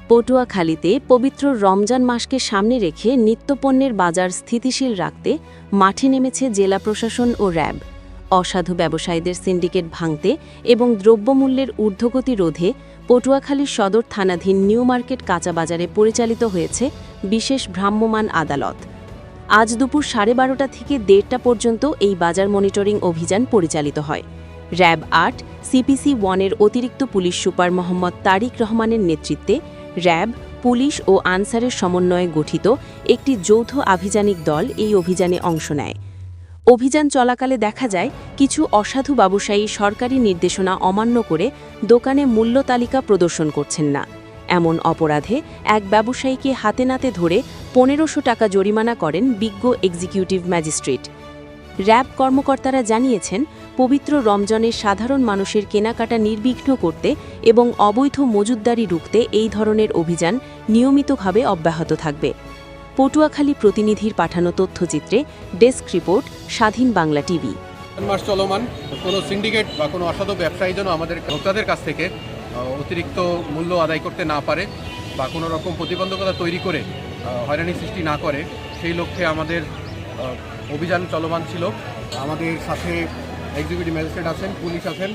পটুয়াখালীতে পবিত্র রমজান মাসকে সামনে রেখে নিত্যপণ্যের বাজার স্থিতিশীল রাখতে মাঠে নেমেছে জেলা প্রশাসন ও র্যাব। অসাধু ব্যবসায়ীদের সিন্ডিকেট ভাঙতে এবং দ্রব্যমূল্যের ঊর্ধ্বগতি রোধে পটুয়াখালীর সদর থানাধীন নিউ মার্কেট কাঁচা বাজারে পরিচালিত হয়েছে বিশেষ ভ্রাম্যমাণ আদালত। আজ দুপুর 12:30 থেকে 1:30 পর্যন্ত এই বাজার মনিটরিং অভিযান পরিচালিত হয়। র্যাব ৮ সিপিসি 1-এর অতিরিক্ত পুলিশ সুপার মোহাম্মদ তারিক রহমানের নেতৃত্বে র্যাব, পুলিশ ও আনসারের সমন্বয়ে গঠিত একটি যৌথ আভিযানিক দল এই অভিযানে অংশ নেয়। অভিযান চলাকালে দেখা যায় কিছু অসাধু ব্যবসায়ী সরকারি নির্দেশনা অমান্য করে দোকানে মূল্য তালিকা প্রদর্শন করছেন না। এমন অপরাধে এক ব্যবসায়ীকে হাতে নাতে ধরে ১৫০০ টাকা জরিমানা করেন বিজ্ঞ এক্সিকিউটিভ ম্যাজিস্ট্রেট। র্যাব কর্মকর্তারা জানিয়েছেন, পবিত্র রমজানে সাধারণ মানুষের কেনাকাটা নির্বিঘ্ন করতে এবং অবৈধ মজুতদারি রুখতে এই ধরনের অভিযান নিয়মিতভাবে অব্যাহত থাকবে। পটুয়াখালী প্রতিনিধির পাঠানো তথ্যচিত্রে ডেস্ক রিপোর্ট, স্বাধীন বাংলা টিভি। মাস চলমান কোনো সিন্ডিকেট বা কোনো অসাধু ব্যবসায়ী যেন আমাদের ভোক্তাদের কাছ থেকে অতিরিক্ত মূল্য আদায় করতে না পারে বা কোনো রকম প্রতিবন্ধকতা তৈরি করে হয়রানি সৃষ্টি না করে, সেই লক্ষ্যে আমাদের অভিযান চলমান ছিল। আমাদের সাথে এক্সিকিউটিভ ম্যাজিস্ট্রেট আছেন, পুলিশ আছেন,